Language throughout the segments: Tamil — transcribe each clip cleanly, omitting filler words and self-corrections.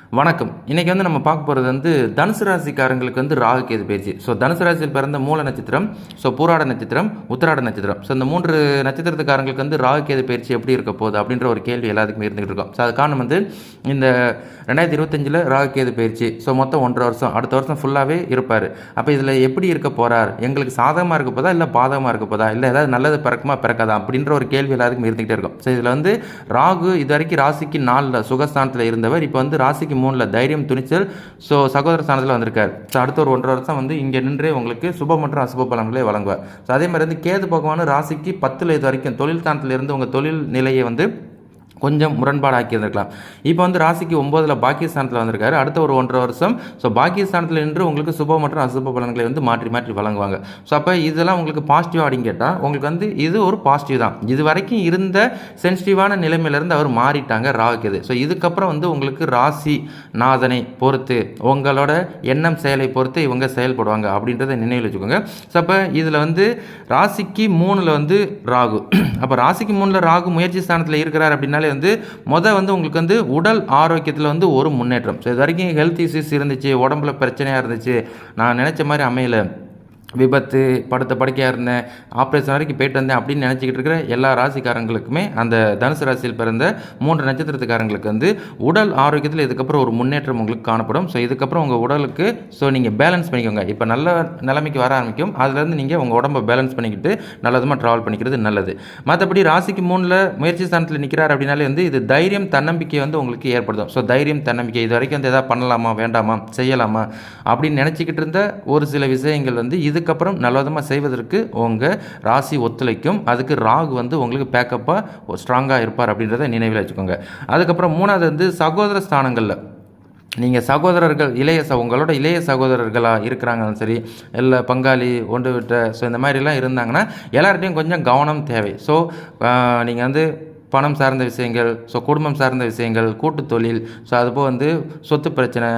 வணக்கம். இன்னைக்கு நம்ம பார்க்க போறது தனுசு ராசிக்காரங்களுக்கு ராகு கேது பயிற்சி. தனுசு ராசியில் பிறந்த மூல நட்சத்திரம், பூராட நட்சத்திரம், உத்திராட நட்சத்திரம். இந்த 3 நட்சத்திரத்துக்காரங்களுக்கு ராகு கேது பயிற்சி எப்படி இருக்க போகுது அப்படின்ற ஒரு கேள்வி எல்லாத்துக்குமே இருந்துகிட்டு இருக்கும். அது காரணம் இந்த 2025ல் ராகு கேது பயிற்சி. மொத்தம் 1.5 வருஷம். அடுத்த வருஷம் ஃபுல்லாவே இருப்பாரு. அப்ப இதுல எப்படி இருக்க போறார்? எங்களுக்கு சாதகமா இருக்க போதா? இல்ல பாதகமா இருக்க போதா? இல்ல ஏதாவது நல்லது பிறக்குமா பிறக்காதா? அப்படின்ற ஒரு கேள்வி எல்லாத்துக்கும் இருந்துகிட்டே இருக்கும். இதுல ராகு இதுவரைக்கும் ராசிக்கு 4ல் சுகஸ்தானத்தில் இருந்தவர். இப்போ ராசிக்கு 3ல் தைரியம், துணிச்சல், சகோதர ஸ்தானத்தில் வந்திருக்காரு. அடுத்த ஒரு 1.5 வருஷம் இங்கே நின்றே உங்களுக்கு சுப மற்றும் அசுப பலன்களை வழங்குவார். அதே மாதிரி கேது பகவான் ராசிக்கு 10ல் இது வரைக்கும் தொழில் ஸ்தானத்தில் இருந்து உங்கள் தொழில் நிலையை கொஞ்சம் முரண்பாடாக்கி இருந்திருக்கலாம். இப்போ ராசிக்கு 9ல் பாக்கியஸ்தானத்தில் வந்திருக்காரு. அடுத்த ஒரு 1.5 வருஷம் பாக்கியஸ்தானத்தில் நின்று உங்களுக்கு சுப மற்றும் அசுப பலன்களை மாற்றி மாற்றி வழங்குவாங்க. அப்போ இதெல்லாம் உங்களுக்கு பாசிட்டிவ் அப்படின்னு கேட்டால் உங்களுக்கு இது ஒரு பாசிட்டிவ் தான். இது வரைக்கும் இருந்த சென்சிட்டிவான நிலைமையிலேருந்து அவர் மாறிட்டாங்க ராகுக்கு. இதுக்கப்புறம் உங்களுக்கு ராசி நாதனை பொறுத்து உங்களோட எண்ணம் செயலை பொறுத்து இவங்க செயல்படுவாங்க அப்படின்றத நினைவில் வச்சுக்கோங்க. அப்போ இதில் ராசிக்கு 3ல் ராகு. அப்போ ராசிக்கு 3ல் ராகு முயற்சி ஸ்தானத்தில் இருக்கிறார் அப்படின்னாலே உங்களுக்கு உடல் ஆரோக்கியத்தில் ஒரு முன்னேற்றம். இது வரைக்கும் ஹெல்த் இஷ்யூஸ் இருந்துச்சு, உடம்புல பிரச்சனையாக இருந்துச்சு, நான் நினச்ச மாதிரி அமையல, விபத்து, படுத்த படுக்கையாக இருந்தேன், ஆப்ரேஷன் வரைக்கும் போயிட்டு வந்தேன் அப்படின்னு நினச்சிக்கிட்டு இருக்கிற எல்லா ராசிக்காரங்களுக்குமே அந்த தனுசு ராசியில் பிறந்த 3 நட்சத்திரத்துக்காரங்களுக்கு உடல் ஆரோக்கியத்தில் இதுக்கப்புறம் ஒரு முன்னேற்றம் உங்களுக்கு காணப்படும். இதுக்கப்புறம் உங்கள் உடலுக்கு நீங்கள் பேலன்ஸ் பண்ணிக்கோங்க. இப்போ நல்ல நிலைமைக்கு வர ஆரம்பிக்கும். அதுலேருந்து நீங்கள் உங்கள் உடம்பை பேலன்ஸ் பண்ணிக்கிட்டு நல்லதுமாக ட்ராவல் பண்ணிக்கிறது நல்லது. மற்றபடி ராசிக்கு 3ல் முயற்சி ஸ்தானத்தில் நிற்கிறார் அப்படின்னாலே இது தைரியம், தன்னம்பிக்கை உங்களுக்கு ஏற்படுத்தும். தைரியம், தன்னம்பிக்கை இது வரைக்கும் எதாவது பண்ணலாமா வேண்டாமா செய்யலாமா அப்படின்னு நினச்சிக்கிட்டு இருந்த ஒரு சில விஷயங்கள் இதுக்கப்புறம் நல்லவிதமாக செய்வதற்கு உங்கள் ராசி ஒத்துழைக்கும். அதுக்கு ராகு உங்களுக்கு பேக்கப்பாக ஸ்ட்ராங்காக இருப்பார் அப்படின்றத நினைவில் வச்சுக்கோங்க. அதுக்கப்புறம் 3வது சகோதர ஸ்தானங்களில் நீங்கள் சகோதரர்கள் உங்களோட இளைய சகோதரர்களாக இருக்கிறாங்கன்னு சரி, இல்லை பங்காளி ஒன்று விட்ட இந்த மாதிரிலாம் இருந்தாங்கன்னா எல்லார்ட்டையும் கொஞ்சம் கவனம் தேவை. நீங்கள் பணம் சார்ந்த விஷயங்கள், குடும்பம் சார்ந்த விஷயங்கள், கூட்டு தொழில், அதுபோல் சொத்து பிரச்சனை,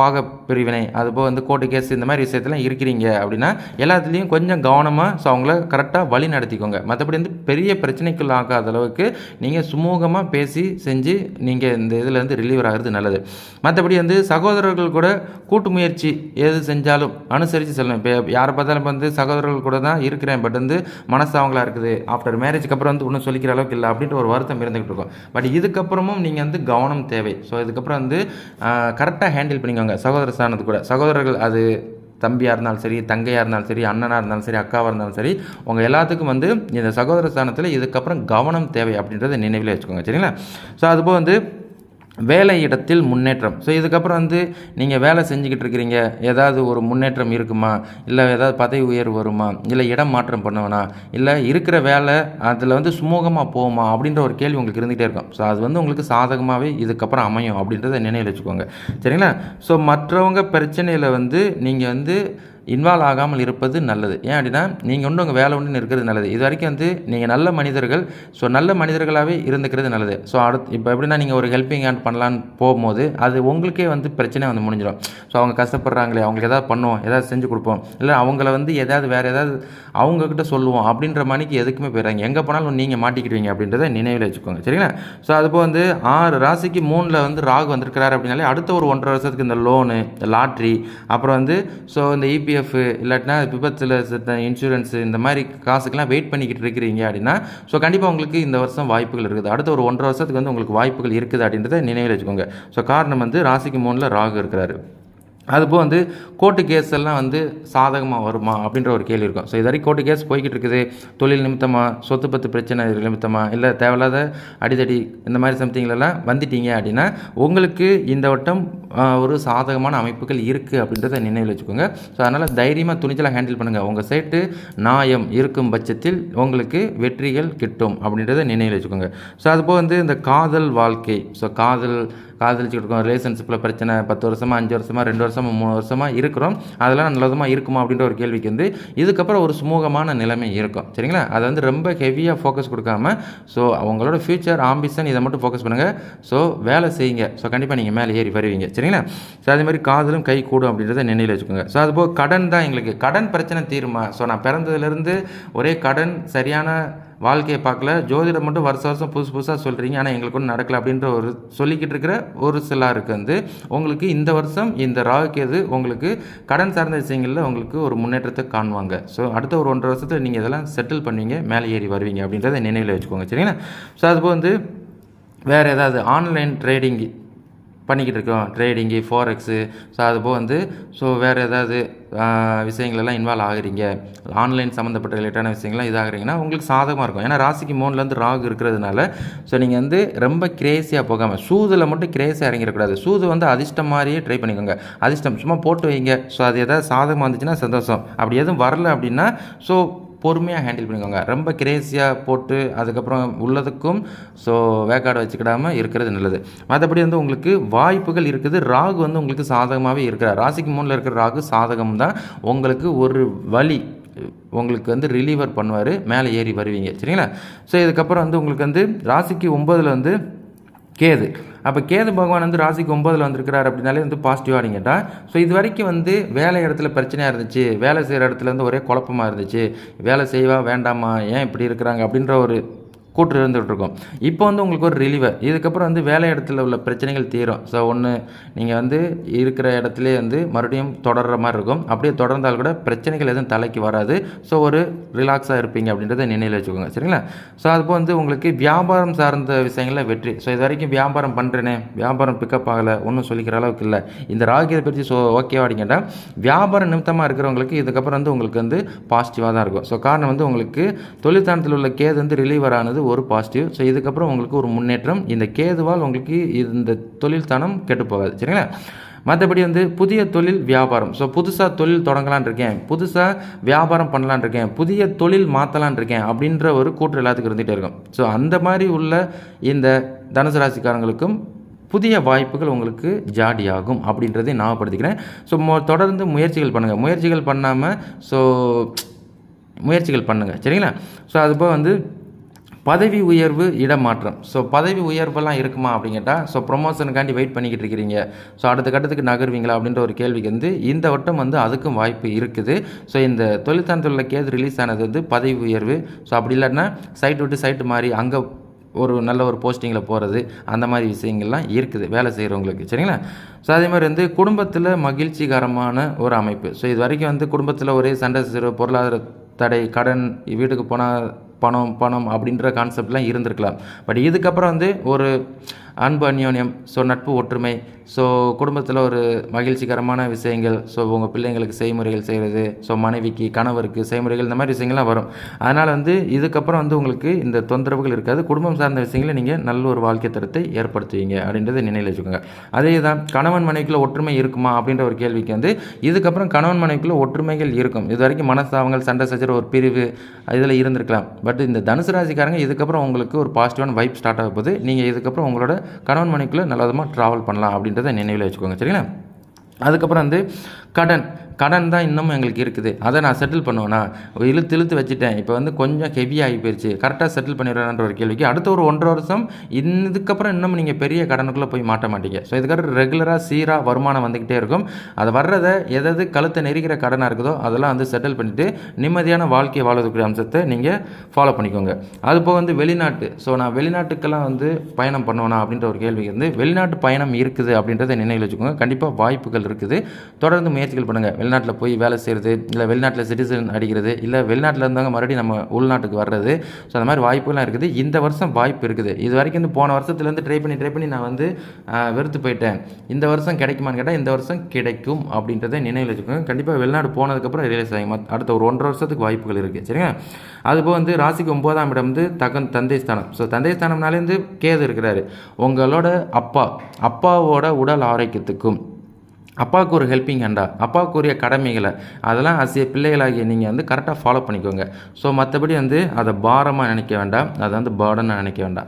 பாக பிரிவினை, அதுபோல் கோர்ட்டு கேஸ் இந்த மாதிரி விஷயத்தெல்லாம் இருக்கிறீங்க அப்படின்னா எல்லாத்துலேயும் கொஞ்சம் கவனமாக அவங்கள கரெக்டாக வழி நடத்திக்கோங்க. மற்றபடி பெரிய பிரச்சனைக்குள்ள ஆகாத அளவுக்கு நீங்கள் சுமூகமாக பேசி செஞ்சு நீங்கள் இந்த இதில் ரிலீவர் ஆகிறது நல்லது. மற்றபடி சகோதரர்கள் கூட கூட்டு முயற்சி எது செஞ்சாலும் அனுசரித்து செல்லணும். இப்போ யாரை பார்த்தாலும் சகோதரர்கள் கூட தான் இருக்கிறேன், பட் மனசு அவங்களா இருக்குது, ஆஃப்டர் மேரேஜுக்கு அப்புறம் ஒன்றும் சொல்லிக்கிற அளவுக்கு இல்லை அப்படின்ற ஒரு வருத்தம் இருந்துகிட்டு இருக்கும். பட் இதுக்கப்புறமும் நீங்கள் கவனம் தேவை. இதுக்கப்புறம் கரெக்டாக ஹேண்டில் பண்ணிக்கோங்க. சகோதர ஸ்தானத்து கூட சகோதரர்கள், அது தம்பியாக இருந்தாலும் சரி, தங்கையாக இருந்தாலும் சரி, அண்ணனாக இருந்தாலும் சரி, அக்காவாக இருந்தாலும் சரி, உங்கள் எல்லாத்துக்கும் இந்த சகோதர ஸ்தானத்தில் இதுக்கப்புறம் கவனம் தேவை அப்படின்றத நினைவில் வச்சுக்கோங்க. சரிங்களா? அதுபோல் வேலை இடத்தில் முன்னேற்றம். இதுக்கப்புறம் நீங்கள் வேலை செஞ்சுக்கிட்டு இருக்கிறீங்க, ஏதாவது ஒரு முன்னேற்றம் இருக்குமா, இல்லை ஏதாவது பதவி உயர்வு வருமா, இல்லை இடம் மாற்றம் பண்ணுவேனா, இல்லை இருக்கிற வேலை அதில் சுமூகமாக போகுமா அப்படின்ற ஒரு கேள்வி உங்களுக்கு இருந்துகிட்டே இருக்கும். அது உங்களுக்கு சாதகமாகவே இதுக்கப்புறம் அமையும் அப்படின்றத நினைவில் வச்சுக்கோங்க. சரிங்களா? மற்றவங்க பிரச்சனையில் நீங்கள் இன்வால்வ் ஆகாமல் இருப்பது நல்லது. ஏன் அப்படின்னா நீங்கள் உங்கள் வேலை ஒன்று இருக்கிறது நல்லது. இது வரைக்கும் நீங்கள் நல்ல மனிதர்கள், நல்ல மனிதர்களாகவே இருந்துக்கிறது நல்லது. இப்போ எப்படின்னா நீங்கள் ஒரு ஹெல்ப்பிங் ஹேண்ட் பண்ணலான்னு போகும்போது அது உங்களுக்கே பிரச்சனை முடிஞ்சிடும். அவங்க கஷ்டப்படுறாங்களே, அவங்களுக்கு எதாவது பண்ணுவோம், ஏதாவது செஞ்சு கொடுப்போம், இல்லை அவங்கள ஏதாவது வேறு ஏதாவது அவங்கக்கிட்ட சொல்லுவோம் அப்படின்ற மணிக்கு எதுக்குமே போயிடுறாங்க. எங்கே போனாலும் நீங்கள் மாட்டிக்கிடுவீங்க அப்படின்றத நினைவில் வச்சுக்கோங்க. சரிங்களா? அதுபோல் 6 ராசிக்கு 3ல் ராகு வந்திருக்கிறாரு அப்படின்னாலே அடுத்த ஒரு 1.5 வருஷத்துக்கு இந்த லோனு, லாட்ரி, அப்புறம் இந்த இபிஎஃப் இல்லாட்டினா விபத்தில் இன்சூரன்ஸு இந்த மாதிரி காசுக்கெல்லாம் வெயிட் பண்ணிக்கிட்டு இருக்கிறீங்க அப்படின்னா கண்டிப்பாக உங்களுக்கு இந்த வருஷம் வாய்ப்புகள் இருக்குது. அடுத்த ஒரு 1.5 வருஷத்துக்கு உங்களுக்கு வாய்ப்புகள் இருக்குது அப்படின்றத நினைவில் வச்சுக்கோங்க. காரணம் ராசிக்கு 3ல் ராகு இருக்கிறாரு. அதுபோல் கோர்ட்டு கேஸ் எல்லாம் சாதகமாக வருமா அப்படின்ற ஒரு கேள்வி இருக்கும். இது வரைக்கும் கோர்ட்டு கேஸ் போய்கிட்டு இருக்குது, தொழில் நிமித்தமாக, சொத்து பத்து பிரச்சனை நிமித்தமாக, இல்லை தேவையில்லாத அடிதடி இந்த மாதிரி சம்திங்லலாம் வந்துட்டீங்க அப்படின்னா உங்களுக்கு இந்த வட்டம் ஒரு சாதகமான அமைப்புகள் இருக்குது அப்படின்றத நினைவில் வச்சுக்கோங்க. அதனால் தைரியமாக துணிச்சலாக ஹேண்டில் பண்ணுங்கள். உங்கள் சைட்டு நியாயம் இருக்கும் பட்சத்தில் உங்களுக்கு வெற்றிகள் கிட்டும் அப்படின்றத நினைவில் வச்சுக்கோங்க. அதுபோல் இந்த காதல் வாழ்க்கை, காதலிச்சுட்டு இருக்கோம், ரிலேஷன்ஷிப்பில் பிரச்சனை, 10 வருஷமாக 5 வருஷமாக 2 வருஷமாக 3 வருஷமாக இருக்கிறோம், அதெல்லாம் நல்லதுமாக இருக்குமா அப்படின்ற ஒரு கேள்விக்கு இதுக்கப்புறம் ஒரு சுமூகமான நிலைமை இருக்கும். சரிங்களா? அதை ரொம்ப ஹெவியாக ஃபோக்கஸ் கொடுக்காம அவங்களோட ஃபியூச்சர் ஆம்பிஷன் இதை மட்டும் ஃபோக்கஸ் பண்ணுங்கள். வேலை செய்யுங்க. கண்டிப்பாக நீங்கள் மேலே ஏறி வருவீங்க. சரிங்களா? அதே மாதிரி காதலும் கை கூடும் அப்படின்றத நினைவில் வச்சுக்கோங்க. அதுபோல் கடன் தான் எங்களுக்கு கடன் பிரச்சனை தீருமா? நான் பிறந்ததுலேருந்து ஒரே கடன், சரியான வாழ்க்கையை பார்க்கல, ஜோதிடம் மட்டும் வருஷம் வருஷம் புதுசு புதுசாக சொல்கிறீங்க, ஆனால் எங்களுக்கு ஒன்றும் நடக்கல அப்படின்ற ஒரு சொல்லிக்கிட்டு இருக்கிற ஒரு சிலருக்கு வந்து உங்களுக்கு இந்த வருஷம் இந்த ராகுகேது உங்களுக்கு கடன் சார்ந்த விஷயங்களில் உங்களுக்கு ஒரு முன்னேற்றத்தை காணுவாங்க. ஸோ அடுத்த ஒரு 1.5 வருஷத்தில் நீங்கள் இதெல்லாம் செட்டில் பண்ணுவீங்க, மேலே ஏறி வருவீங்க அப்படின்றத நினைவில் வச்சுக்கோங்க. சரிங்களா? ஸோ அதுபோல் வந்து வேறு ஏதாவது ஆன்லைன் ட்ரேடிங் பண்ணிக்கிட்டு இருக்கோம், ட்ரேடிங்கு, ஃபோரெக்ஸு, ஸோ அதுபோல் வந்து வேறு ஏதாவது விஷயங்களெல்லாம் இன்வால்வ் ஆகுறீங்க, ஆன்லைன் சம்மந்தப்பட்ட ரிலேட்டான விஷயங்கள்லாம் இதாகிறீங்கன்னா உங்களுக்கு சாதகமாக இருக்கும். ஏன்னா ராசிக்கு 3லேருந்து ராகு இருக்கிறதுனால நீங்கள் வந்து ரொம்ப கிரேஸியாக போகாமல் சூதில் மட்டும் கிரேஸியாக இறங்கிடக்கூடாது. சூது வந்து அதிர்ஷ்டம் மாதிரியே ட்ரை பண்ணிக்கோங்க. அதிர்ஷ்டம் சும்மா போட்டு வைங்க. ஸோ அது எதாவது சாதகமாக இருந்துச்சுன்னா சந்தோஷம், அப்படி எதுவும் வரல அப்படின்னா பொறுமையாக ஹேண்டில் பண்ணிக்கோங்க. ரொம்ப கிரேஸியாக போட்டு அதுக்கப்புறம் உள்ளதுக்கும் வேக்காடை வச்சுக்கிடாமல் இருக்கிறது நல்லது. மற்றபடி வந்து உங்களுக்கு வாய்ப்புகள் இருக்குது. ராகு வந்து உங்களுக்கு சாதகமாகவே இருக்கிறார். ராசிக்கு 3ல் இருக்கிற ராகு சாதகம் தான். உங்களுக்கு ஒரு வழி உங்களுக்கு வந்து ரிலீவர் பண்ணுவார், மேலே ஏறி வருவீங்க. சரிங்களா? ஸோ இதுக்கப்புறம் வந்து உங்களுக்கு வந்து ராசிக்கு 9ல் வந்து கேது. அப்போ கேது பகவான் வந்து ராசிக்கு 9ல் வந்திருக்கிறார் அப்படின்னாலே வந்து பாசிட்டிவாக கேட்டால், இது வரைக்கும் வந்து வேலை இடத்துல பிரச்சனையாக இருந்துச்சு, வேலை செய்கிற இடத்துல வந்து ஒரே குழப்பமாக இருந்துச்சு, வேலை செய்வா வேண்டாமா, ஏன் இப்படி இருக்கிறாங்க அப்படின்ற ஒரு கூட்டு இருந்துகிட்ருக்கோம். இப்போ வந்து உங்களுக்கு ஒரு ரிலீவர், இதுக்கப்புறம் வந்து வேலை இடத்துல உள்ள பிரச்சனைகள் தீரும். ஒன்று நீங்கள் வந்து இருக்கிற இடத்துல வந்து மறுபடியும் தொடர்கிற மாதிரி இருக்கும். அப்படியே தொடர்ந்தால் கூட பிரச்சனைகள் எதுவும் தலைக்கு வராது. ஒரு ரிலாக்ஸாக இருப்பீங்க அப்படின்றத நினைவில் வச்சுக்கோங்க. சரிங்களா? அதுபோல் வந்து உங்களுக்கு வியாபாரம் சார்ந்த விஷயங்களில் வெற்றி. இது வரைக்கும் வியாபாரம் பண்ணுறேனே, வியாபாரம் பிக்கப் ஆகலை, ஒன்றும் சொல்லிக்கிற அளவுக்கு இல்லை, இந்த ராகியை பற்றி ஓகேவா அப்படிங்கிட்டால் வியாபாரம் நிமித்தமாக இருக்கிறவங்களுக்கு இதுக்கப்புறம் வந்து உங்களுக்கு வந்து பாசிட்டிவாக தான் இருக்கும். காரணம் வந்து உங்களுக்கு தொழில்தானத்தில் உள்ள கேது வந்து ரிலீவர் ஆனது ஒரு பாசிட்டிவ். இதுக்கப்புறம் உங்களுக்கு ஒரு முன்னேற்றம். இந்த கேதுவால் உங்களுக்கு இந்த தொழில் ஸ்தானம் கெட்டு போகாது. சரிங்களா? மற்றபடி வந்து புதிய தொழில் வியாபாரம், புதுசாக தொழில் தொடங்கலான் இருக்கேன், புதுசாக வியாபாரம் பண்ணலான் இருக்கேன், புதிய தொழில் மாற்றலான் இருக்கேன் அப்படின்ற ஒரு கூற்று எல்லாத்துக்கும் இருந்துகிட்டே இருக்கும். அந்த மாதிரி உள்ள இந்த தனுசு ராசிக்காரங்களுக்கும் புதிய வாய்ப்புகள் உங்களுக்கு ஜாடியாகும் அப்படின்றதை ஞாபகப்படுத்திக்கிறேன். தொடர்ந்து முயற்சிகள் பண்ணுங்கள். முயற்சிகள் பண்ணாமல் முயற்சிகள் பண்ணுங்கள். சரிங்களா? அதுபோல் வந்து பதவி உயர்வு, இடமாற்றம். பதவி உயர்வெல்லாம் இருக்குமா அப்படின்னு கேட்டால் ப்ரொமோஷனுக்காண்டி வெயிட் பண்ணிக்கிட்டு இருக்கிறீங்க, அடுத்த கட்டத்துக்கு நகர்வீங்களா அப்படின்ற ஒரு கேள்விக்கு வந்து இந்த வட்டம் வந்து அதுக்கும் வாய்ப்பு இருக்குது. இந்த தொழில்தானத்தில் உள்ள கேது ரிலீஸ் ஆனது வந்து பதவி உயர்வு. அப்படி இல்லைன்னா சைட்டு விட்டு சைட்டு மாறி அங்கே ஒரு நல்ல ஒரு போஸ்டிங்கில் போகிறது, அந்த மாதிரி விஷயங்கள்லாம் இருக்குது வேலை செய்கிறவங்களுக்கு. சரிங்களா? அதே மாதிரி வந்து குடும்பத்தில் மகிழ்ச்சிகரமான ஒரு அமைப்பு. இது வரைக்கும் வந்து குடும்பத்தில் ஒரே சண்டை, பொருளாதார தடை, கடன், வீட்டுக்கு போனால் பணம் பணம் அப்படின்ற கான்செப்ட்லாம் இருந்திருக்கலாம். பட் இதுக்கப்புறம் வந்து ஒரு அன்பு, அந்யோன்யம், நட்பு, ஒற்றுமை, குடும்பத்தில் ஒரு மகிழ்ச்சிகரமான விஷயங்கள், உங்கள் பிள்ளைங்களுக்கு செய்முறைகள் செய்கிறது, மனைவிக்கு, கணவருக்கு செய்முறைகள், இந்த மாதிரி விஷயங்கள்லாம் வரும். அதனால் வந்து இதுக்கப்புறம் வந்து உங்களுக்கு இந்த தொந்தரவுகள் இருக்காது. குடும்பம் சார்ந்த விஷயங்களை நீங்கள் நல்ல ஒரு வாழ்க்கை தரத்தை ஏற்படுத்துவீங்க அப்படின்றத நினைவில் வச்சுக்கோங்க. அதே தான் கணவன் மனைவிக்குள்ள ஒற்றுமை இருக்குமா அப்படின்ற ஒரு கேள்விக்கு வந்து இதுக்கப்புறம் கணவன் மனைவிக்குள்ள ஒற்றுமைகள் இருக்கும். இது வரைக்கும் மனஸ்தாபங்கள், சண்டை சச்சரவு, ஒரு பிரிவு இதில் இருந்திருக்கலாம். பட் இந்த தனுசு ராசிக்காரங்க இதுக்கப்புறம் உங்களுக்கு ஒரு பாசிட்டிவான வைப் ஸ்டார்ட் ஆக போகுது. நீங்கள் இதுக்கப்புறம் உங்களோட கணவன் மனைவிக்குள்ளே நல்ல விதமாக ட்ராவல் பண்ணலாம் அப்படின்றத நினைவில் வச்சுக்கோங்க. சரிங்களா? அதுக்கப்புறம் வந்து கடன் தான் இன்னமும் எங்களுக்கு இருக்குது, அதை நான் செட்டில் பண்ணுவேன்னா, இழுத்து வச்சுட்டேன், இப்போ வந்து கொஞ்சம் ஹெவியாகி போயிடுச்சு, கரெக்டாக செட்டில் பண்ணிடுவேன்ற ஒரு கேள்விக்கு அடுத்த ஒரு 1.5 வருஷம் இதுக்கப்புறம் இன்னும் நீங்கள் பெரிய கடனுக்குள்ளே போய் மாட்ட மாட்டீங்க. இதுக்கப்புறம் ரெகுலராக சீராக வருமானம் வந்துக்கிட்டே இருக்கும். அதை வர்றதை எதாவது கழுத்தை நெருக்கிற கடனாக இருக்குதோ அதெல்லாம் வந்து செட்டில் பண்ணிவிட்டு நிம்மதியான வாழ்க்கையை வாழ்வதற்குரிய அம்சத்தை நீங்கள் ஃபாலோ பண்ணிக்கோங்க. அதுபோக வந்து வெளிநாட்டு, நான் வெளிநாட்டுக்கெல்லாம் வந்து பயணம் பண்ணுவேனா அப்படின்ற ஒரு கேள்விக்கு வந்து வெளிநாட்டு பயணம் இருக்குது அப்படின்றத நினைவில் வச்சுக்கோங்க. கண்டிப்பாக வாய்ப்புகள் இருக்குது. தொடர்ந்து முயற்சிகள் பண்ணுங்கள். வெளிநாட்டில் போய் வேலை செய்கிறது, இல்லை வெளிநாட்டில் சிட்டிசன் அடிக்கிறது, இல்லை வெளிநாட்டில் இருந்தாங்க மறுபடியும் நம்ம உள்நாட்டுக்கு வர்றது, அந்த மாதிரி வாய்ப்புலாம் இருக்குது. இந்த வருஷம் வாய்ப்பு இருக்குது. இது வரைக்கும் வந்து போன வருஷத்துலேருந்து ட்ரை பண்ணி நான் வந்து வெறுத்து போயிட்டேன். இந்த வருஷம் கிடைக்குமான்னு கேட்டால் இந்த வருஷம் கிடைக்கும் அப்படின்றத நினைவில் வச்சுக்கோங்க. கண்டிப்பாக வெளிநாடு போனதுக்கப்புறம் ரிலீஸ் ஆகும். அடுத்த ஒரு 1.5 வருஷத்துக்கு வாய்ப்புகள் இருக்குது. சரிங்களா? அதுபோல் வந்து ராசிக்கு 9ஆம் இடம் வந்து தந்தை ஸ்தானம். தந்தை ஸ்தானம்னாலே வந்து கேது இருக்கிறாரு. உங்களோட அப்பாவோட உடல் ஆரோக்கியத்துக்கும், அப்பாவுக்கு ஒரு ஹெல்ப்பிங் ஹேண்டா, அப்பாவுக்குரிய கடமைகளை அதெல்லாம் பிள்ளைகளாகிய நீங்கள் வந்து கரெக்டாக ஃபாலோ பண்ணிக்கோங்க. மற்றபடி வந்து அதை பாரமாக நினைக்க வேண்டாம், அதை வந்து பேர்டனாக நினைக்க வேண்டாம்.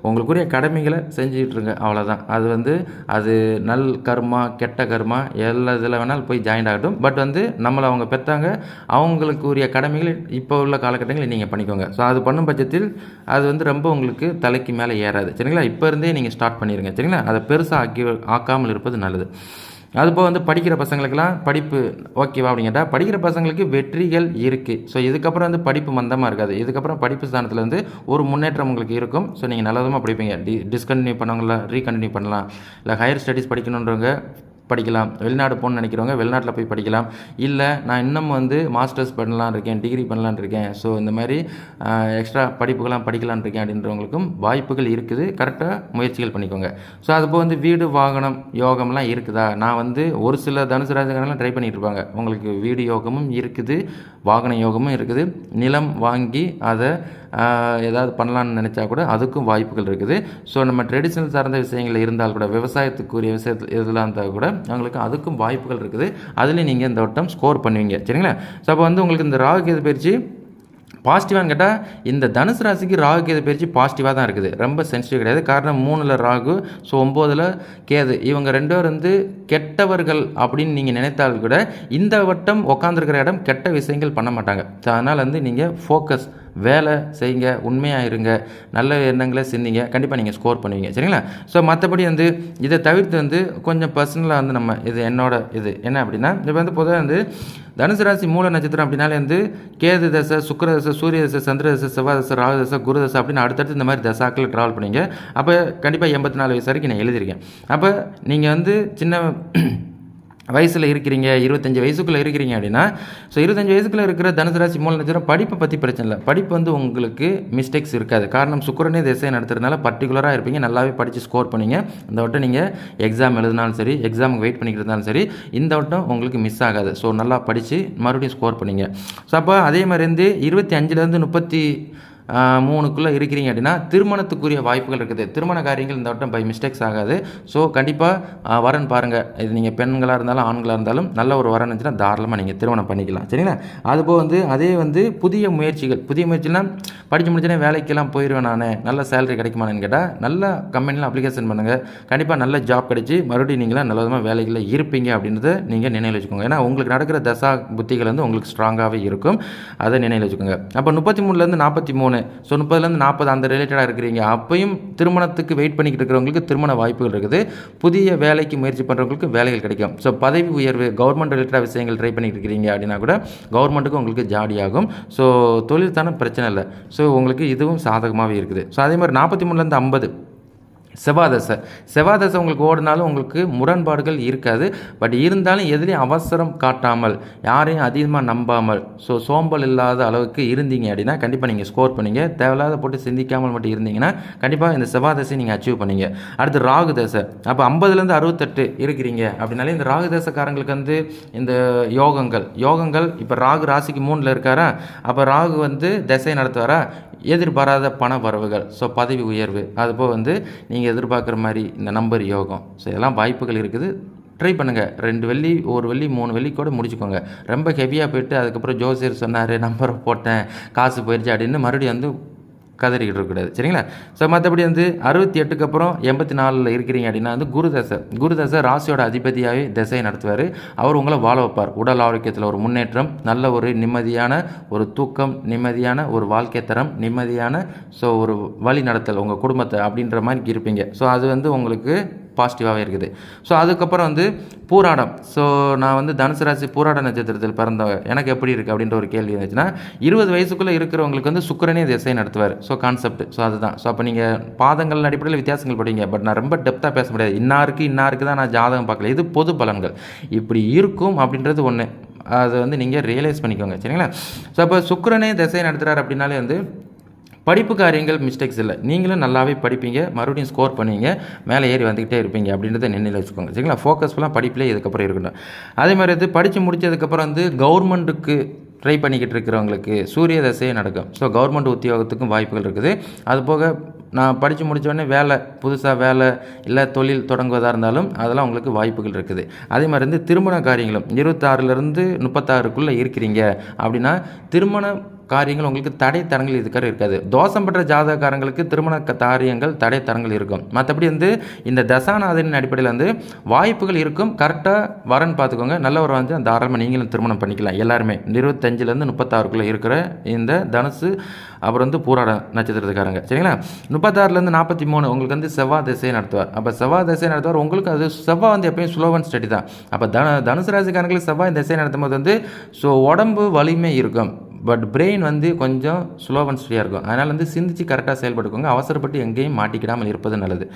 உங்களுக்குரிய கடமைகளை செஞ்சுக்கிட்டுருங்க, அவ்வளோதான். அது வந்து அது நல் கர்மா, கெட்ட கர்மா எல்லா இதில் வேணாலும் போய் ஜாயின் ஆகட்டும். பட் வந்து நம்மளை அவங்க பெற்றாங்க, அவங்களுக்கு உரிய கடமைகளை இப்போ உள்ள காலகட்டங்களில் நீங்கள் பண்ணிக்கோங்க. அது பண்ணும் பட்சத்தில் அது வந்து ரொம்ப உங்களுக்கு தலைக்கு மேலே ஏறாது. சரிங்களா? இப்போ இருந்தே நீங்கள் ஸ்டார்ட் பண்ணிடுங்க. சரிங்களா? அதை பெருசாக ஆக்காமல் இருப்பது நல்லது. அதுபோக வந்து படிக்கிற பசங்களுக்கெல்லாம் படிப்பு ஓகேவா அப்படின்னு கேட்டால் படிக்கிற பசங்களுக்கு வெற்றிகள் இருக்குது. ஸோ இதுக்கப்புறம் வந்து படிப்பு மந்தமாக இருக்காது. இதுக்கப்புறம் படிப்பு ஸ்தானத்தில் வந்து ஒரு முன்னேற்றம் உங்களுக்கு இருக்கும். ஸோ நீங்கள் நல்லதமாக படிப்பீங்க. டிஸ்கண்டினியூ பண்ணவங்கள ரீகண்டினியூ பண்ணலாம். இல்லை ஹையர் ஸ்டடீஸ் படிக்கணுன்றவங்க படிக்கலாம். வெளிநாடு போகணும்னு நினைக்கிறவங்க வெளிநாட்டில் போய் படிக்கலாம். இல்லை நான் இன்னும் வந்து மாஸ்டர்ஸ் பண்ணலான்னு இருக்கேன், டிகிரி பண்ணலான்னு இருக்கேன், ஸோ இந்த மாதிரி எக்ஸ்ட்ரா படிப்புகள்லாம் படிக்கலான்னு இருக்கேன் அப்படின்றவங்களுக்கும் வாய்ப்புகள் இருக்குது. கரெக்டாக முயற்சிகள் பண்ணிக்கோங்க. ஸோ அதுபோல் வந்து வீடு வாகனம் யோகம்லாம் இருக்குதா? நான் வந்து ஒரு சில தனுசு ராசிக்காரங்களாம் ட்ரை பண்ணிகிட்டு இருப்பாங்க. உங்களுக்கு வீடு யோகமும் இருக்குது, வாகன யோகமும் இருக்குது. நிலம் வாங்கி அதை ஏதாவது பண்ணலான்னு நினச்சா கூட அதுக்கும் வாய்ப்புகள் இருக்குது. ஸோ நம்ம ட்ரெடிஷ்னல் சார்ந்த விஷயங்கள் இருந்தால் கூட விவசாயத்துக்குரிய விஷயத்தில் இதெல்லாம் இருந்தால் கூட அவங்களுக்கு அதுக்கும் வாய்ப்புகள் இருக்குது. அதுலேயும் நீங்கள் இந்த வட்டம் ஸ்கோர் பண்ணுவீங்க. சரிங்களா? ஸோ அப்போ வந்து உங்களுக்கு இந்த ராகு கேது பயிற்சி பாசிட்டிவான்னு கேட்டால் இந்த தனுசு ராசிக்கு ராகு கேது பயிற்சி பாசிட்டிவாக தான் இருக்குது. ரொம்ப சென்சிட்டிவ் கிடையாது. காரணம் 3ல் ராகு, ஸோ 9ல் கேது. இவங்க 2 பேர் வந்து கெட்டவர்கள் அப்படின்னு நீங்கள் நினைத்தால் கூட இந்த வட்டம் உட்காந்துருக்கிற இடம் கெட்ட விஷயங்கள் பண்ண மாட்டாங்க. ஸோ அதனால் வந்து நீங்கள் ஃபோக்கஸ் வேலை செய்யுங்க, உண்மையாக இருங்க, நல்ல எண்ணங்களை சிந்திங்க, கண்டிப்பாக நீங்கள் ஸ்கோர் பண்ணுவீங்க. சரிங்களா? ஸோ மற்றபடி வந்து இதை தவிர்த்து வந்து கொஞ்சம் பர்சனலாக வந்து நம்ம இது என்னோட இது என்ன அப்படின்னா, இப்போ வந்து பொதுவாக வந்து தனுசு ராசி மூல நட்சத்திரம் அப்படின்னாலே வந்து கேது தசை, சுக்கிர தசை, சூரிய தசை, சந்திர தசை, செவ்வாய் தசை, ராகு தசை, குரு தசை அப்படின்னு அடுத்தடுத்து இந்த மாதிரி தசாக்கள் ட்ராவல் பண்ணிங்க. அப்போ கண்டிப்பாக 84 வயசு வரைக்கும் நான் எழுதியிருக்கேன். அப்போ நீங்கள் வந்து சின்ன வயசில் இருக்கிறீங்க, 25 வயசுக்குள்ளே இருக்கிறீங்க அப்படின்னா, ஸோ 25 வயசுக்குள்ளே இருக்கிற தனுசு ராசி மூல நட்சத்திரம் படிப்பை பற்றி பிரச்சனை இல்லை. படிப்பு வந்து உங்களுக்கு மிஸ்டேக்ஸ் இருக்காது. காரணம் சுக்கிரனே திசை நடத்துறதுனால பர்டிகுலராக இருப்பீங்க. நல்லாவே படித்து ஸ்கோர் பண்ணிங்க. இந்த வட்டம் நீங்கள் எக்ஸாம் எழுதினாலும் சரி, எக்ஸாமுக்கு வெயிட் பண்ணிக்கிட்டு இருந்தாலும் சரி, இந்த வட்டம் உங்களுக்கு மிஸ் ஆகாது. ஸோ நல்லா படித்து மறுபடியும் ஸ்கோர் பண்ணிங்க. ஸோ அப்போ அதே மாதிரி வந்து 25லேருந்து 33க்குள்ளே இருக்கிறீங்க அப்படின்னா திருமணத்துக்குரிய வாய்ப்புகள் இருக்குது. திருமண காரியங்கள் இந்த வட்டம் பை மிஸ்டேக்ஸ் ஆகாது. ஸோ கண்டிப்பாக வரன் பாருங்கள். இது நீங்கள் பெண்களாக இருந்தாலும் ஆண்களாக இருந்தாலும் நல்ல ஒரு வரன் இருந்துச்சுன்னா தாராளமாக நீங்கள் திருமணம் பண்ணிக்கலாம். சரிங்களா? அதுபோல் வந்து அதே வந்து புதிய முயற்சிலாம் படித்து முடிச்சோன்னே வேலைக்கெல்லாம் போயிடுவேன் நான், நல்ல சேலரி கிடைக்குமான்னு கேட்டால் நல்ல கம்பெனியில் அப்ளிகேஷன் பண்ணுங்கள். கண்டிப்பாக நல்ல ஜாப் கிடைச்சி மறுபடியும் நீங்களாம் நல்ல விதமாக வேலைகளில் இருப்பீங்க அப்படின்றத நீங்கள் நினைவில் வச்சுக்கோங்க. ஏன்னா உங்களுக்கு நடக்கிற தசா புத்திகள் வந்து உங்களுக்கு ஸ்ட்ராங்காகவே இருக்கும். அதை நினைவில் வச்சுக்கோங்க. அப்போ 33லேருந்து 43, ஸோ 30லேருந்து 40 அந்த ரிலேட்டடாக இருக்கிறீங்க. அப்பையும் திருமணத்துக்கு வெயிட் பண்ணிக்கிட்டு இருக்கிறவங்களுக்கு திருமண வாய்ப்புகள் இருக்குது. புதிய வேலைக்கு முயற்சி பண்ணுறவங்களுக்கு வேலைகள் கிடைக்கும். ஸோ பதவி உயர்வு, கவர்மெண்ட் ரிலேட்டடாக விஷயங்கள் ட்ரை பண்ணிட்டு இருக்கிறீங்க அப்படின்னா கூட கவர்மெண்ட்டுக்கும் உங்களுக்கு ஜாடியாகும். ஸோ தொழில் தானே பிரச்சனை இல்லை. ஸோ உங்களுக்கு இதுவும் சாதகமாகவே இருக்குது. ஸோ அதே மாதிரி 43லேருந்து 50 செவ்வாதசை உங்களுக்கு ஓடினாலும் உங்களுக்கு முரண்பாடுகள் இருக்காது. பட் இருந்தாலும் எதுலேயும் அவசரம் காட்டாமல், யாரையும் அதிகமாக நம்பாமல், ஸோ சோம்பல் இல்லாத அளவுக்கு இருந்தீங்க அப்படின்னா கண்டிப்பாக நீங்கள் ஸ்கோர் பண்ணிங்க. தேவையில்லாத போட்டு சிந்திக்காமல் மட்டும் இருந்தீங்கன்னா கண்டிப்பாக இந்த செவ்வாதசை நீங்கள் அச்சீவ் பண்ணிங்க. அடுத்து ராகு தசை. அப்போ 50லேருந்து 68 இருக்கிறீங்க அப்படின்னாலே இந்த ராகு தசைக்காரங்களுக்கு வந்து இந்த யோகங்கள் இப்போ ராகு ராசிக்கு 3ல் இருக்காரா, அப்போ ராகு வந்து திசை நடத்துவாரா, எதிர்பாராத பண வரவுகள், ஸோ பதவி உயர்வு, அதுபோல் வந்து நீங்கள் எதிர்பார்க்குற மாதிரி இந்த நம்பர் யோகம், ஸோ இதெல்லாம் வாய்ப்புகள் இருக்குது. ட்ரை பண்ணுங்கள். 2 வெள்ளி 1 வெள்ளி 3 வெள்ளி கூட முடிச்சுக்கோங்க. ரொம்ப ஹெவியாக போய்ட்டு அதுக்கப்புறம் ஜோசியர் சொன்னார், நம்பரை போட்டேன், காசு போயிடுச்சு அப்படின்னு மறுபடியும் வந்து கதறிக்கிட்டு இருக்கக்கூடாது. சரிங்களா? ஸோ மற்றபடி வந்து 68க்கு அப்புறம் 84ல் இருக்கிறீங்க அப்படின்னா வந்து குரு தசை ராசியோட அதிபதியாகவே திசையை நடத்துவார். அவர் உங்களை வாழ வைப்பார். உடல் ஆரோக்கியத்தில் ஒரு முன்னேற்றம், நல்ல ஒரு நிம்மதியான ஒரு தூக்கம், நிம்மதியான ஒரு வாழ்க்கை தரம், நிம்மதியான ஸோ ஒரு வழி நடத்தல் உங்கள் குடும்பத்தை அப்படின்ற மாதிரி இருப்பீங்க. ஸோ அது வந்து உங்களுக்கு பாசிட்டிவாகவே இருக்குது. ஸோ அதுக்கப்புறம் வந்து பூராடம். ஸோ நான் வந்து தனுசு ராசி பூராட நட்சத்திரத்தில் பிறந்தவங்க, எனக்கு எப்படி இருக்குது அப்படின்ற ஒரு கேள்வி இருந்துச்சுன்னா 20 வயசுக்குள்ளே இருக்கிறவங்களுக்கு வந்து சுக்கிரனே திசை நடத்துவார். ஸோ கான்செப்ட் ஸோ அதுதான். ஸோ அப்போ நீங்கள் பாதங்கள் அடிப்படையில் வித்தியாசங்கள் படிங்க. பட் நான் ரொம்ப டெப்த்தாக பேச முடியாது. இன்னாருக்கு தான் நான் ஜாதகம் பார்க்கல. இது பொது பலன்கள் இப்படி இருக்கும் அப்படின்றது ஒன்று. அதை வந்து நீங்கள் ரியலைஸ் பண்ணிக்கோங்க. சரிங்களா? ஸோ அப்போ சுக்கிரனே திசை நடத்துகிறார் அப்படின்னாலே வந்து படிப்பு காரியங்கள் மிஸ்டேக்ஸ் இல்லை. நீங்களும் நல்லாவே படிப்பீங்க, மறுபடியும் ஸ்கோர் பண்ணுவீங்க, மேலே ஏறி வந்துக்கிட்டே இருப்பீங்க அப்படின்றத நினைவில் வச்சுக்கோங்க. சரிங்களா? ஃபோக்கஸ்ஃபுல்லாக படிப்பிலே இதுக்கப்புறம் இருக்கணும். அதே மாதிரி வந்து படித்து முடித்ததுக்கப்புறம் வந்து கவர்மெண்ட்டுக்கு ட்ரை பண்ணிக்கிட்டு இருக்கிறவங்களுக்கு சூரிய தசையே நடக்கும். ஸோ கவர்மெண்ட் உத்தியோகத்துக்கும் வாய்ப்புகள் இருக்குது. அதுபோக நான் படித்து முடித்தோடனே புதுசாக வேலை இல்லை தொழில் தொடங்குவதாக இருந்தாலும் அதெல்லாம் உங்களுக்கு வாய்ப்புகள் இருக்குது. அதே மாதிரி வந்து திருமண காரியங்களும் 26லேருந்து 36க்குள்ளே இருக்கிறீங்க அப்படின்னா திருமண காரியங்கள் உங்களுக்கு தடை தரங்கள் இதுக்காக இருக்காது. தோஷம் பெற்ற ஜாதகக்காரங்களுக்கு திருமண காரியங்கள் தடை தரங்கள் இருக்கும். மற்றபடி வந்து இந்த தசாநாதனின் அடிப்படையில் வந்து வாய்ப்புகள் இருக்கும். கரெக்டாக வரன்னு பார்த்துக்கோங்க. நல்லவர் வந்து தாராளமாக நீங்களும் திருமணம் பண்ணிக்கலாம். எல்லாருமே 25லேருந்து 36க்குள்ளே இருக்கிற இந்த தனுசு அப்புறம் வந்து பூராட நட்சத்திரத்துக்காரங்க சரிங்களா. 36லேருந்து 43 உங்களுக்கு வந்து செவ்வாய் திசையை நடத்துவார். அப்போ செவ்வாய் திசையை நடத்துவார். உங்களுக்கு அது செவ்வாய் வந்து எப்பயும் ஸ்லோ அண்ட் ஸ்டடி தான். அப்போ தனுசு ராசிக்காரங்களுக்கு செவ்வாய் திசையை நடத்தும் போது வந்து ஸோ உடம்பு வலிமை இருக்கும். பட் பிரெயின் வந்து கொஞ்சம் ஸ்லோ அண்ட் ஸ்டடியாக இருக்கும். அதனால் வந்து சிந்திச்சு கரெக்டாக செயல்பட்டுக்கோங்க. அவசரப்பட்டு எங்கேயும் மாட்டிக்கிடாமல் இருப்பது நல்லது.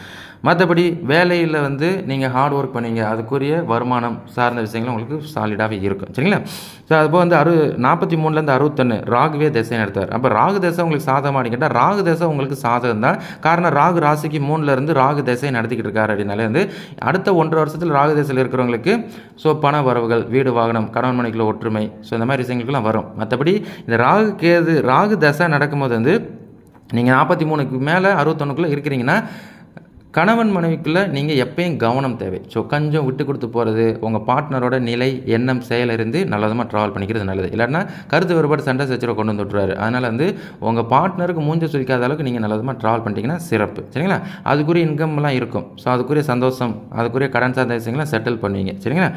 மற்றபடி வேலையில் வந்து நீங்கள் ஹார்ட் ஒர்க் பண்ணீங்க, அதுக்குரிய வருமானம் சார்ந்த விஷயங்களும் உங்களுக்கு சாலிடாகவே இருக்கும் சரிங்களா. ஸோ அதுபோல் வந்து 43லேருந்து 61 ராகுவே திசை நடத்துவார். அப்போ ராகு திசை உங்களுக்கு சாதகமாக கேட்டால் ராகு திசை உங்களுக்கு சாதகம் தான். காரணம் ராகு ராசிக்கு 3லேருந்து ராகு திசை நடத்திக்கிட்டு இருக்காரு அப்படின்னாலே வந்து அடுத்த 1.5 வருஷத்தில் ராகு திசையில் இருக்கிறவங்களுக்கு ஸோ பண வரவுகள், வீடு, வாகனம், கணவன் மனைவிக்குள்ள ஒற்றுமை, ஸோ இந்த மாதிரி விஷயங்களுக்குலாம் வரும். மற்றபடி இந்த ராகு தசை நடக்கும்போது வந்து நீங்கள் 43க்கு மேலே 61க்குள்ளே இருக்கிறீங்கன்னா கணவன் மனைவிக்குள்ளே நீங்கள் எப்பயும் கவனம் தேவை. ஸோ கொஞ்சம் விட்டு கொடுத்து போகிறது, உங்கள் பார்ட்னரோட நிலை, எண்ணம், செயலிருந்து நல்லதமாக ட்ராவல் பண்ணிக்கிறது நல்லது. இல்லைன்னா கருத்து வேறுபாடு, சண்டை சச்சரவை கொண்டு வந்து விட்டுருவாரு. அதனால் வந்து உங்கள் பார்ட்னருக்கு மூஞ்ச சுழிக்காத அளவுக்கு நீங்கள் நல்லதமாக ட்ராவல் பண்ணிட்டீங்கன்னா சிறப்பு சரிங்களா. அதுக்குரிய இன்கம்லாம் இருக்கும். ஸோ அதுக்குரிய சந்தோஷம், அதுக்குரிய கடன் சார்ந்த விஷயங்கள்லாம் செட்டில் பண்ணுவீங்க சரிங்களா.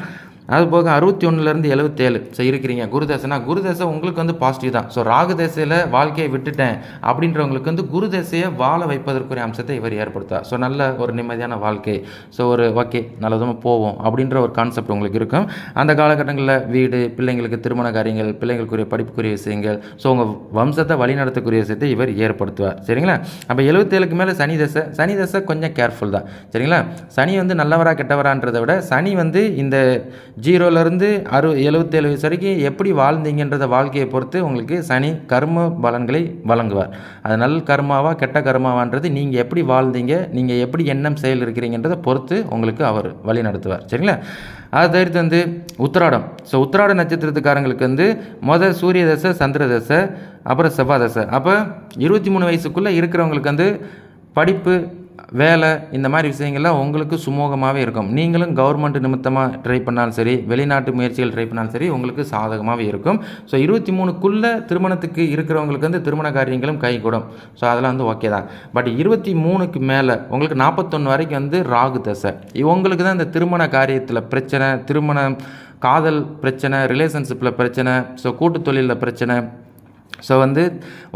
அது போக 61லேருந்து 77 ஸோ இருக்கிறீங்க. குருதசைனா குருதசை உங்களுக்கு வந்து பாசிட்டிவ் தான். ஸோ ராகு தசையில் வாழ்க்கையை விட்டுட்டேன் அப்படின்றவங்களுக்கு வந்து குருதசையை வாழ வைப்பதற்குரிய அம்சத்தை இவர் ஏற்படுத்தார். ஸோ நல்ல ஒரு நிம்மதியான வாழ்க்கை, ஸோ ஒரு ஓகே நல்லதுமாக போவோம் அப்படின்ற ஒரு கான்செப்ட் உங்களுக்கு இருக்கும். அந்த காலகட்டங்களில் வீடு, பிள்ளைங்களுக்கு திருமண காரியங்கள், பிள்ளைங்களுக்குரிய படிப்புக்குரிய விஷயங்கள், ஸோ உங்கள் வம்சத்தை வழிநடத்தக்கூடிய விஷயத்தை இவர் ஏற்படுத்துவார் சரிங்களா. அப்போ 77க்கு மேலே சனி தசை கொஞ்சம் கேர்ஃபுல் தான் சரிங்களா. சனி வந்து நல்லவரா கெட்டவரான்றதை விட சனி வந்து இந்த 0லேருந்து 77 வயசு வரைக்கும் எப்படி வாழ்ந்தீங்கன்றத வாழ்க்கையை பொறுத்து உங்களுக்கு சனி கர்ம பலன்களை வழங்குவார். அது நல்ல கர்மாவா கெட்ட கர்மாவான்றது நீங்கள் எப்படி வாழ்ந்தீங்க, நீங்கள் எப்படி எண்ணம் செயல் இருக்கிறீங்கன்றதை பொறுத்து உங்களுக்கு அவர் வழி நடத்துவார் சரிங்களா. அதை தவிர்த்து வந்து உத்திராடம். ஸோ உத்திராட நட்சத்திரத்துக்காரங்களுக்கு வந்து சூரிய தசை, சந்திர தசை, அப்புறம் செவ்வாய் தசை. அப்போ 23 வயசுக்குள்ளே இருக்கிறவங்களுக்கு வந்து படிப்பு, வேலை, இந்த மாதிரி விஷயங்கள்லாம் உங்களுக்கு சுமூகமாகவே இருக்கும். நீங்களும் கவர்மெண்ட் நிமித்தமாக ட்ரை பண்ணாலும் சரி, வெளிநாட்டு முயற்சிகள் ட்ரை பண்ணாலும் சரி, உங்களுக்கு சாதகமாகவே இருக்கும். ஸோ 23க்குள்ளே திருமணத்துக்கு இருக்கிறவங்களுக்கு வந்து திருமண காரியங்களும் கைகூடும். ஸோ அதெல்லாம் வந்து ஓகே தான். பட் 23க்கு மேலே உங்களுக்கு 41 வரைக்கும் வந்து ராகு தசை. உங்களுக்கு தான் இந்த திருமண காரியத்தில் பிரச்சனை, திருமணம், காதல் பிரச்சனை, ரிலேஷன்ஷிப்பில் பிரச்சனை, ஸோ கூட்டு தொழிலில் பிரச்சனை, ஸோ வந்து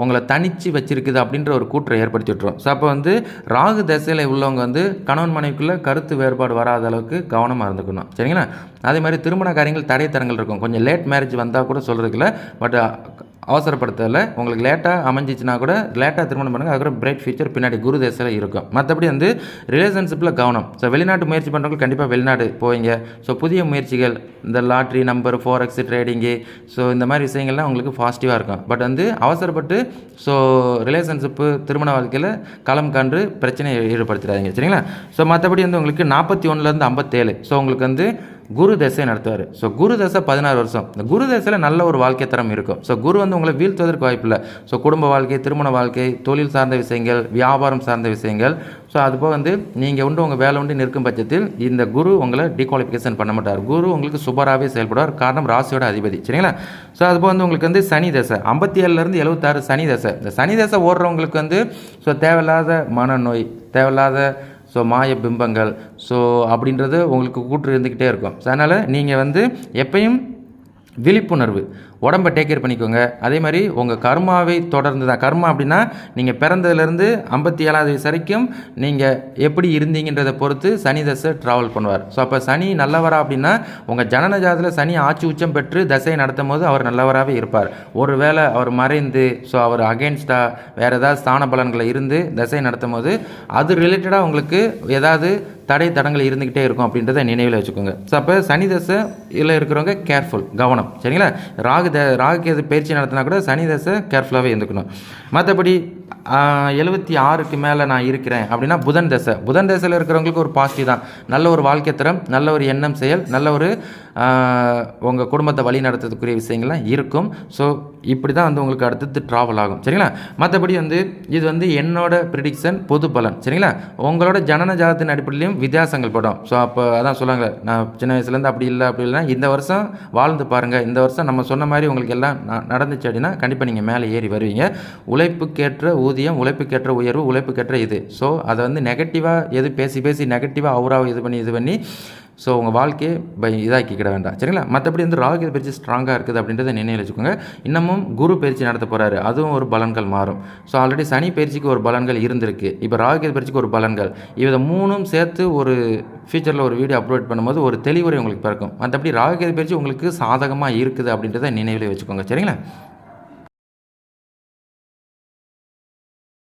உங்களை தனித்து வச்சிருக்குது அப்படின்ற ஒரு கூற்றை ஏற்படுத்தி விட்டுரும். ஸோ அப்போ வந்து ராகு தசையில் உள்ளவங்க வந்து கணவன் மனைவிக்குள்ளே கருத்து வேறுபாடு வராத அளவுக்கு கவனமாக இருந்துக்கணும் சரிங்களா. அதே மாதிரி திருமண காரியங்கள் தடை தரங்கள் இருக்கும். கொஞ்சம் லேட் மேரேஜ் வந்தால் கூட சொல்கிறதுக்குல, பட் அவசரப்படுத்தல. உங்களுக்கு லேட்டாக அமைஞ்சிச்சுன்னா கூட லேட்டாக திருமணம் பண்ணுங்கள். அதுக்கப்புறம் பிரைட் ஃபியூச்சர் பின்னாடி குரு தசையில் இருக்கும். மற்றபடி வந்து ரிலேஷன்ஷிப்பில் கவனம். ஸோ வெளிநாட்டு முயற்சி பண்ணுறவங்க கண்டிப்பாக வெளிநாடு போவீங்க. ஸோ புதிய முயற்சிகள், இந்த lottery number, forex trading, so இந்த மாதிரி விஷயங்கள்லாம் உங்களுக்கு பாசிட்டிவாக இருக்கும். பட் வந்து அவசரப்பட்டு ஸோ ரிலேஷன்ஷிப்பு, திருமண வாழ்க்கையில் களம் காண்டு பிரச்சனையை ஈடுபடுத்திடாதீங்க சரிங்களா. ஸோ மற்றபடி வந்து உங்களுக்கு 41லேருந்து 57 ஸோ உங்களுக்கு வந்து குரு தசை நடத்துவார். ஸோ குரு தசை 16 வருஷம். இந்த குரு தசையில் நல்ல ஒரு வாழ்க்கை தரம் இருக்கும். ஸோ குரு வந்து உங்களை வீழ்த்துவதற்கு வாய்ப்பு இல்லை. ஸோ குடும்ப வாழ்க்கை, திருமண வாழ்க்கை, தொழில் சார்ந்த விஷயங்கள், வியாபாரம் சார்ந்த விஷயங்கள், ஸோ அதுபோக வந்து நீங்கள் உண்டு உங்கள் வேலை உண்டு நிற்கும் பட்சத்தில் இந்த குரு உங்களை டிகுவாலிஃபிகேஷன் பண்ண மாட்டார். குரு உங்களுக்கு சுபராகவே செயல்படுவார். காரணம் ராசியோட அதிபதி சரிங்களா. ஸோ அதுபோக வந்து உங்களுக்கு வந்து சனி தசை 57லேருந்து 76 சனி தசை. இந்த சனி தசை ஓடுறவங்களுக்கு வந்து ஸோ தேவையில்லாத மனநோய், தேவையில்லாத ஸோ மாய பிம்பங்கள், ஸோ அப்படின்றது உங்களுக்கு கூற்று இருந்துக்கிட்டே இருக்கும். ஸோ அதனால் நீங்கள் வந்து எப்பயும் விழிப்புணர்வு, உடம்பை டேக் கேர் பண்ணிக்கோங்க. அதே மாதிரி உங்கள் கர்மாவை தொடர்ந்து தான். கர்மா அப்படின்னா நீங்கள் பிறந்ததுலேருந்து 57வது வயசு வரைக்கும் நீங்கள் எப்படி இருந்தீங்கன்றதை பொறுத்து சனி தசை ட்ராவல் பண்ணுவார். ஸோ அப்போ சனி நல்லவரா அப்படின்னா உங்கள் ஜனன ஜாதத்தில் சனி ஆட்சி உச்சம் பெற்று தசையை நடத்தும் போது அவர் நல்லவராகவே இருப்பார். ஒரு வேளை அவர் மறைந்து ஸோ அவர் அகெயின்ஸ்டாக வேறு ஏதாவது ஸ்தான பலன்களை இருந்து தசையை நடத்தும் போது அது ரிலேட்டடாக உங்களுக்கு ஏதாவது தடை தடங்கள் இருந்துக்கிட்டே இருக்கும் அப்படின்றத நினைவில் வச்சுக்கோங்க. ஸோ அப்போ சனி தசையில் இருக்கிறவங்க கேர்ஃபுல், கவனம் சரிங்களா. ராகு கேது பயிற்சி நடத்தினா கூட சனி தசை கேர்ஃபுல்லாகவே இருந்துக்கணும். மற்றபடி 76க்கு மேலே நான் இருக்கிறேன் அப்படின்னா புதன் தசையில் இருக்கிறவங்களுக்கு ஒரு பாசிட்டிவ் தான். நல்ல ஒரு வாழ்க்கை தரம், நல்ல ஒரு எண்ணம் செயல், நல்ல ஒரு உங்கள் குடும்பத்தை வழி நடத்துறதுக்குரிய விஷயங்கள்லாம் இருக்கும். ஸோ இப்படி தான் வந்து உங்களுக்கு அடுத்தது ட்ராவல் ஆகும். சரிங்களா? மற்றபடி வந்து இது வந்து என்னோட ப்ரிடிக்ஷன், பொது பலன். சரிங்களா? உங்களோட ஜனன ஜாதத்தின் அடிப்படையிலையும் வித்தியாசங்கள் படும். ஸோ அப்போ அதான் சொல்லுவாங்க, நான் சின்ன வயசுலேருந்து அப்படி இல்லைன்னா இந்த வருஷம் வாழ்ந்து பாருங்கள், இந்த வருஷம் நம்ம சொன்ன மாதிரி உங்களுக்கு எல்லாம் நடந்துச்சு அப்படின்னா கண்டிப்பாக நீங்கள் மேலே ஏறி வருவீங்க. உழைப்புக்கேற்ற ஊதியம், உழைப்புக்கேற்ற உயர்வு, உழைப்புக்கேற்ற இது. ஸோ அதை வந்து நெகட்டிவாக எது பேசி நெகட்டிவாக அவுராக இது பண்ணி ஸோ உங்கள் வாழ்க்கையை இதாக்கிக்கிட வேண்டாம். சரிங்களா? மற்றபடி வந்து ராகு கேது பயிற்சி ஸ்ட்ராங்காக இருக்குது அப்படின்றத நினைவில் வச்சுக்கோங்க. இன்னமும் குரு பயிற்சி நடத்த போகிறாரு, அதுவும் ஒரு பலன்கள் மாறும். ஸோ ஆல்ரெடி சனி பயிற்சிக்கு ஒரு பலன்கள் இருந்திருக்கு, இப்போ ராகு கேது பயிற்சிக்கு ஒரு பலன்கள், இதை மூணும் சேர்த்து ஒரு ஃபியூச்சரில் ஒரு வீடியோ அப்லோட் பண்ணும்போது ஒரு தெளிவுரை உங்களுக்கு பிறக்கும். மற்றபடி ராகு கேது பயிற்சி உங்களுக்கு சாதகமாக இருக்குது அப்படின்றத நினைவில் வச்சுக்கோங்க. சரிங்களா?